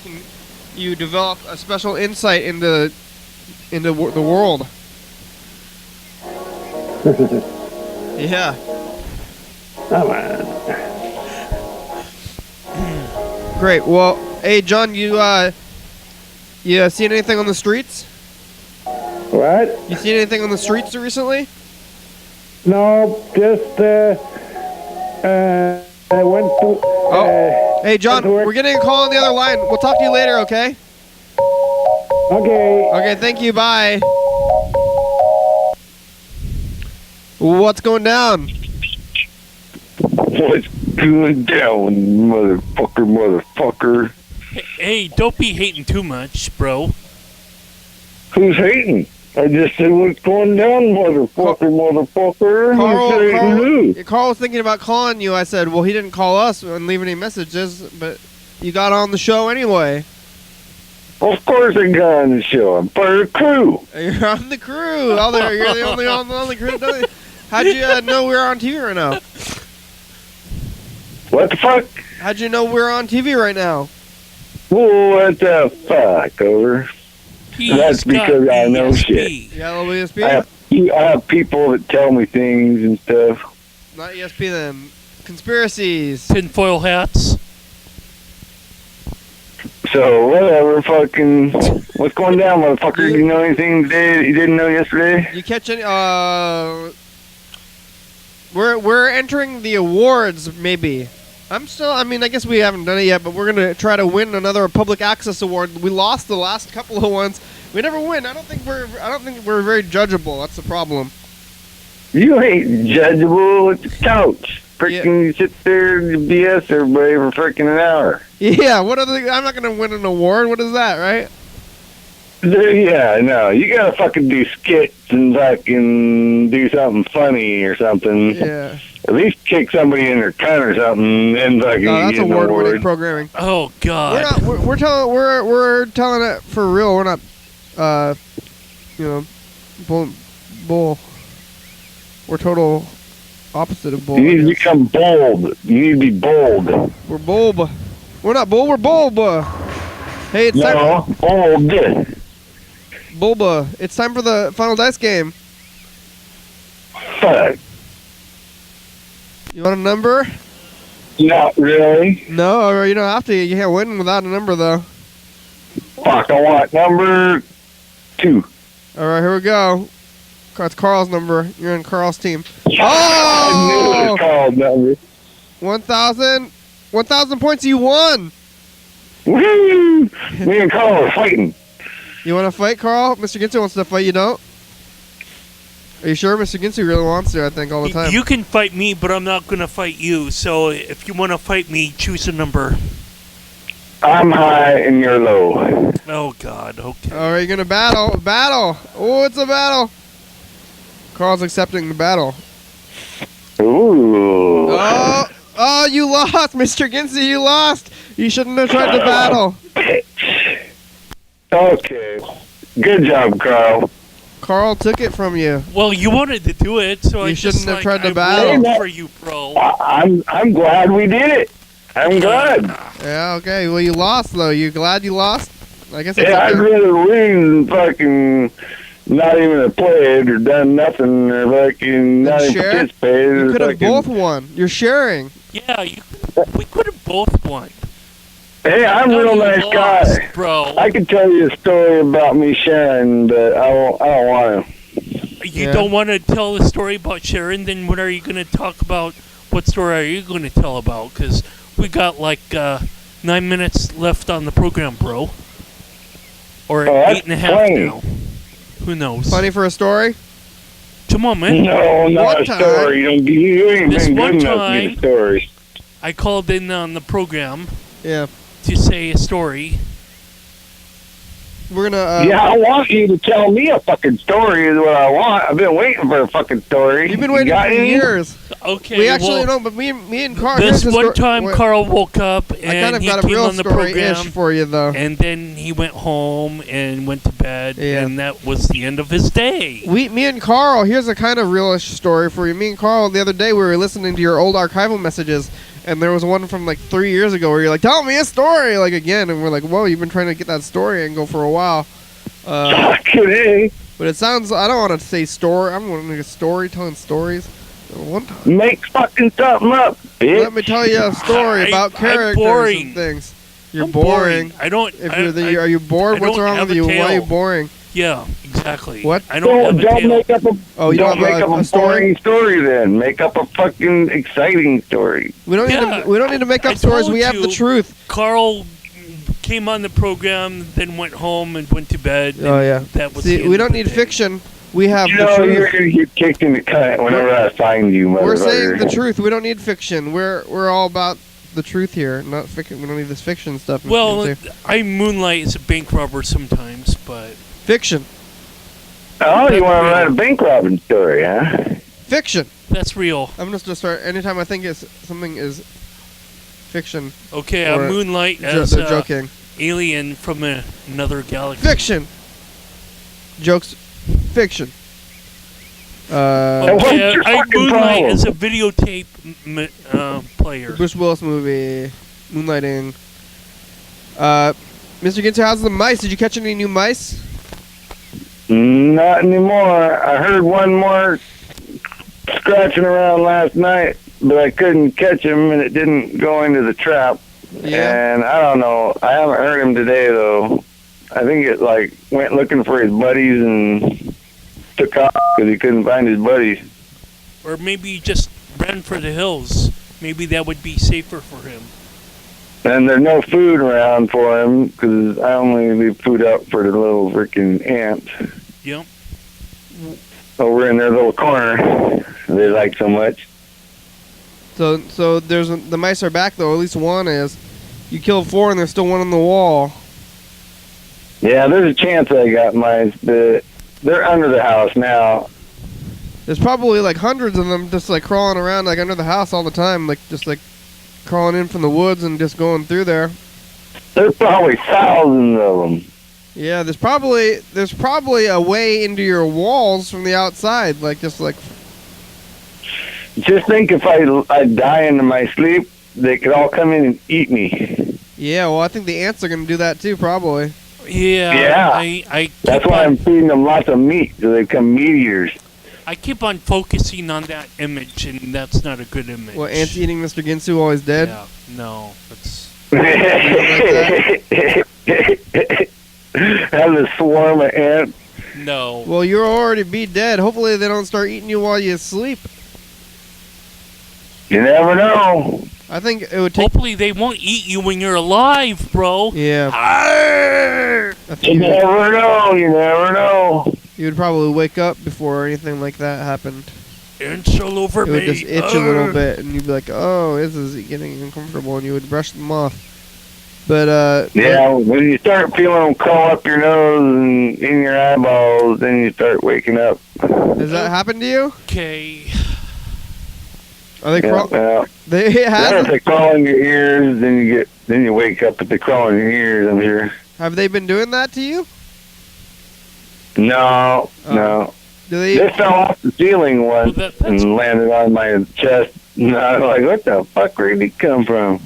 you develop a special insight into the world. Yeah. Oh man. Great. Well, hey John, you seen anything on the streets? What? You seen anything on the streets recently? No, just I went to. Hey John, we're getting a call on the other line. We'll talk to you later, okay? Okay. Okay, thank you. Bye. What's going down? What's going down, motherfucker? Hey, don't be hating too much, bro. Who's hating? I just said what's going down, motherfucker. Carl was thinking about calling you. I said, well, he didn't call us and leave any messages, but you got on the show anyway. Of course I got on the show. I'm part of the crew. You're on the crew. Oh, you're the only on the crew. How'd you know we were on TV right now? What the fuck? How'd you know we're on TV right now? What the fuck, over? That's because I know shit. Yeah, a little ESP? I have people that tell me things and stuff. Not ESP then. Conspiracies. Tinfoil hats. So, whatever, fucking... What's going down, motherfucker? You know anything today that you didn't know yesterday? You catch any... We're entering the awards, maybe. I guess we haven't done it yet, but we're going to try to win another public access award. We lost the last couple of ones. We never win. I don't think we're very judgeable. That's the problem. You ain't judgeable with the couch. Freaking you sit there and BS everybody for freaking an hour. Yeah, I'm not going to win an award. What is that, right? Yeah, no. You got to fucking do skits and fucking do something funny or something. Yeah. At least kick somebody in their cunt or something and fucking that's award-winning programming. Oh God. We're telling it for real. We're not bull. We're total opposite of bull. You need to become bold. You need to be bold. We're bulb. We're not bull. We're bulb. Hey, it's time. Bold. Bulba. It's time for the final dice game. Fuck. You want a number? Not really. No, you don't have to. You can't win without a number, though. Fuck, I want number 2. All right, here we go. That's Carl's number. You're in Carl's team. I knew it was Carl's number. 1,000 points. You won. Woo! Me and Carl are fighting. You want to fight, Carl? Mr. Ginsu wants to fight. You don't? Are you sure Mr. Ginsu really wants to, I think, all the time? You can fight me, but I'm not going to fight you. So if you want to fight me, choose a number. I'm high and you're low. Oh, God. Okay. All right, you're going to battle. Battle. Oh, it's a battle. Carl's accepting the battle. Ooh. Oh, you lost, Mr. Ginsu. You lost. You shouldn't have tried to battle. Okay. Good job, Carl. Carl took it from you. Well, you wanted to do it, so you I shouldn't just, have tried to I battle rolled for you, bro. I'm glad we did it. I'm glad. Yeah, okay. Well, you lost, though. You glad you lost? I guess it's Yeah, I'd okay. rather win than fucking not even have played or done nothing or fucking not even share? participated. You could have fucking- both won. You're sharing. Yeah, we could have both won. Hey, I'm a real nice guy. Bro. I could tell you a story about me sharing, but I don't want to. You don't want to tell the story about Sharon, then what are you going to talk about? What story are you going to tell about? Because we got like 9 minutes left on the program, bro. Or 8.5 funny. now. Who knows? Funny for a story? Come on, man. No, not One a time- story. You ain't This been good one enough to time- get a story. I called in on the program Yeah. to say a story. We're gonna. Yeah, I want you to tell me a fucking story is what I want. I've been waiting for a fucking story. You've been waiting got for any? years. Okay, We actually well, don't, but me and Carl. this here's the one story- time wait, Carl woke up I kind and of he got a came real on the story-ish program, for you, though. and then he went home and went to bed, Yeah. and that was the end of his day. Me and Carl, here's a kind of realish story for you. Me and Carl, the other day, we were listening to your old archival messages, and there was one from like 3 years ago where you're like, tell me a story, like again, and we're like, whoa, you've been trying to get that story and go for a while. Today, But it sounds, I don't want to say story, I'm going to make a story telling stories. One time. make fucking something up, bitch. Let me tell you a story about I'm characters boring. and things. You're I'm boring. I don't. If I- you're the, are you bored? I What's don't wrong have with a you? Why are you tail. boring? Yeah, exactly. What? I don't have a Don't tail. make up a. Oh, you don't don't have make a- up a story? boring story. Then make up a fucking exciting story. We don't need Yeah. to. We don't need to make I up stories. We told have the you. truth. Carl came on the program, then went home and went to bed. Oh and yeah. That was See, the end we of don't the need day. fiction. We have You the know you're truth. gonna get kicked in the cunt whenever I find you, motherfucker. We're saying the truth. We don't need fiction. We're all about the truth here, not fiction. We don't need this fiction stuff. Well, I moonlight as a bank robber sometimes, but fiction. Oh, you want to write a bank robbing story, huh? Fiction. that's real. I'm just gonna start. Anytime I think something is fiction. Okay, I Or moonlight as they're a joking. alien from another galaxy. Fiction. Jokes. Fiction. what's Okay, your I fucking moonlight problem? as a videotape player. Bruce Willis movie, Moonlighting. Mr. Ginsu, how's the mice? Did you catch any new mice? Not anymore. I heard one more scratching around last night, but I couldn't catch him, and it didn't go into the trap. Yeah. And I don't know. I haven't heard him today, though. I think it, like, went looking for his buddies and took off because he couldn't find his buddies. Or maybe he just ran for the hills. Maybe that would be safer for him. And there's no food around for him because I only leave food out for the little freaking ants Yep. over in their little corner they like so much. So there's the mice are back though. At least one is. You killed 4 and there's still one on the wall. Yeah, there's a chance I got mice, but they're under the house now. There's probably like hundreds of them just like crawling around like under the house all the time, like just like crawling in from the woods and just going through there. There's probably thousands of them. Yeah, there's probably a way into your walls from the outside, like just like. Just think if I die in my sleep, they could all come in and eat me. Yeah, well, I think the ants are gonna do that too, probably. Yeah. Yeah. I That's keep why on- I'm feeding them lots of meat, so they become meat eaters. I keep on focusing on that image, and that's not a good image. Well, ants eating Mr. Ginsu while he's dead? Yeah, no, it's... Have a swarm of ants. No. Well, you'll already be dead. Hopefully they don't start eating you while you sleep. You never know. I think it would take... Hopefully they won't eat you when you're alive, bro. Yeah. You never know. You never know. You would probably wake up before anything like that happened. Ants all over me. It would just itch a little bit, and you'd be like, oh, this is getting uncomfortable, and you would brush them off. But, yeah, when you start feeling them crawl up your nose and in your eyeballs, then you start waking up. Does that happen to you? Okay. Are they crawling? Yeah. If they crawl in your ears, then you wake up if they crawl in your ears, I'm sure. Have they been doing that to you? No, no. They fell off the ceiling once and landed on my chest. And I was like, what the fuck, where did he come from?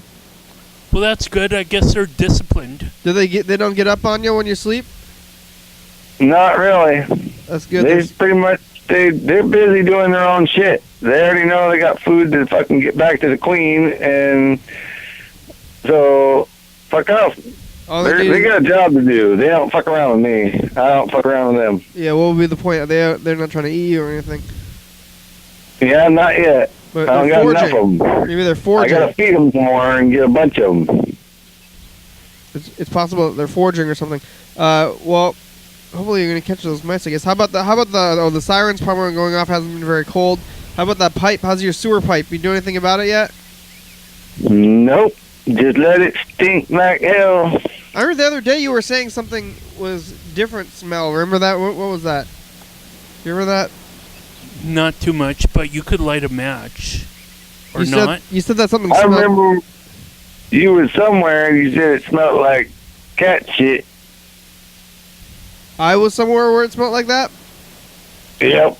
Well, that's good. I guess they're disciplined. Do they don't get up on you when you sleep? Not really. That's good. They pretty much, they're busy doing their own shit. They already know they got food to fucking get back to the queen, and so, fuck off. They got a job to do. They don't fuck around with me. I don't fuck around with them. Yeah, what would be the point? They're not trying to eat you or anything. Yeah, not yet. But I don't got enough of them. Maybe they're foraging. I gotta feed them some more and get a bunch of them. It's possible that they're foraging or something. Well, hopefully you're gonna catch those mice, I guess. How about the sirens probably going off hasn't been very cold. How about that pipe? How's your sewer pipe? You do anything about it yet? Nope. Just let it stink like hell. I heard the other day you were saying something was different smell. Remember that? What was that? You remember that? Not too much, but you could light a match. Or not. You said that something I smelled... remember you were somewhere and you said it smelled like cat shit. I was somewhere where it smelled like that? Yep.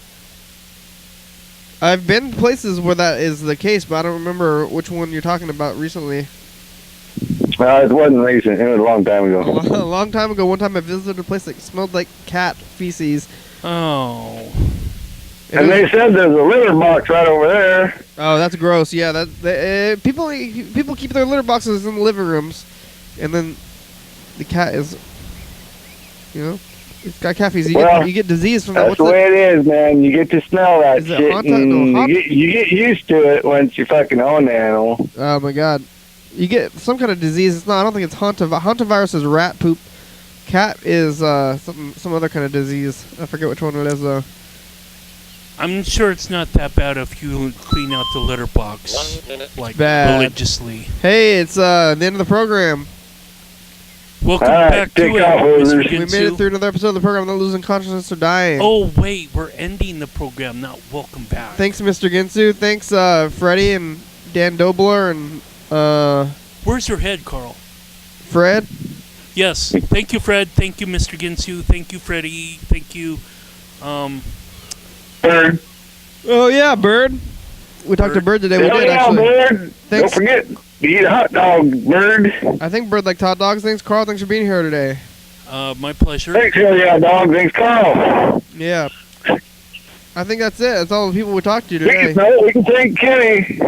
I've been places where that is the case, but I don't remember which one you're talking about recently. No, it wasn't recent. It was a long time ago. A long time ago, one time I visited a place that smelled like cat feces. Oh. And they said there's a litter box right over there. Oh, that's gross. Yeah, people keep their litter boxes in the living rooms, and then the cat is, it's got cat feces. You get disease from that. That's the way it is, man. You get to smell that shit, and you get used to it once you fucking own the animal. Oh my god, you get some kind of disease. It's not. I don't think it's hantavirus is rat poop. Cat is some other kind of disease. I forget which one it is though. I'm sure it's not that bad if you clean out the litter box like religiously. Hey, it's the end of the program. Welcome back to it, Mr. Ginsu. We made it through another episode of the program. Not losing consciousness or dying. Oh wait, we're ending the program, not welcome back. Thanks, Mr. Ginsu. Thanks, Freddie and Dan Dobler and Where's your head, Carl? Fred. Yes. Thank you, Fred. Thank you, Mr. Ginsu. Thank you, Freddie. Thank you, Bird. Oh yeah, Bird. We talked to Bird today. We did actually. Bird. Thanks. Don't forget, eat a hot dog, Bird. I think Bird liked hot dogs. Thanks, Carl. Thanks for being here today. My pleasure. Thanks, dog. Thanks, Carl. Yeah. I think that's it. That's all the people we talked to today. We can thank Kenny.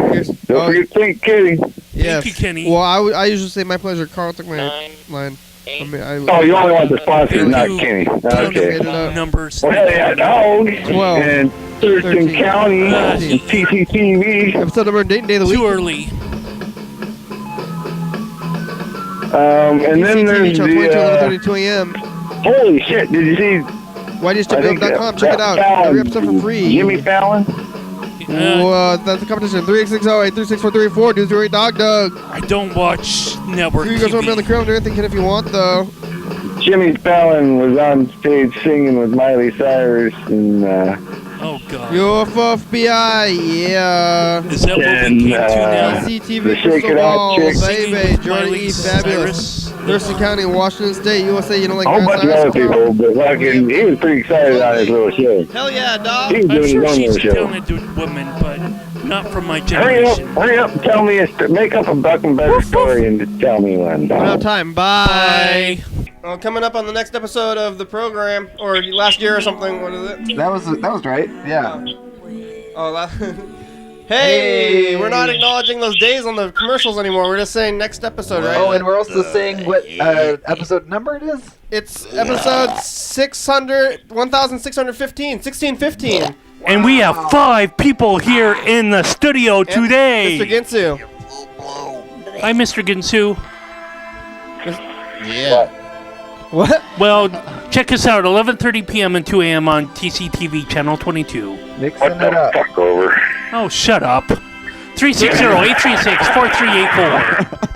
Don't forget to thank Kenny. Yes. Thank you, Kenny. Well, I usually say my pleasure. Carl took my line. You only want the sponsor, not Kenny. Okay. Numbers. Well, yeah, dog. 12. And Thurston County and TCTV. Episode number and date and day of the week. Too early. And then there's the 11:32 a.m. Holy shit! Did you see? YDHWM.com. Check it out. Every episode for free. Jimmy Fallon. That's the competition. 360-836-4384. Do 08 Dog. I don't watch network You guys want to be on the crew? Do anything if you want, though. Jimmy Fallon was on stage singing with Miley Cyrus and. Oh God. UFO-FBI, yeah. Is that what we came to now? TCTV, Crystal Ball, Baby, Jordan E. Fabulous. Thurston County, Washington State, USA. You don't like a whole bunch of other people, but fucking, he was pretty excited on his little show. Hell yeah, dog. He was doing his own little show. Talented woman, but not from my generation. Hurry up and tell me, make up a Buck and Better story and just tell me one. We don't have time. Bye. Bye. Well, coming up on the next episode of the program, or last year or something. What is it? That was right. Yeah. Hey, we're not acknowledging those days on the commercials anymore. We're just saying next episode, right? Oh, and we're also saying what episode number it is? It's episode 1615, 1615. And we have 5 people here in the studio today. Mr. Ginsu. Hi, Mr. Ginsu. Yeah. What? Well, check us out 11:30 p.m. and 2 a.m. on TCTV channel 22. Mixing it up. Fuck over. Oh, shut up. 360-836-4384.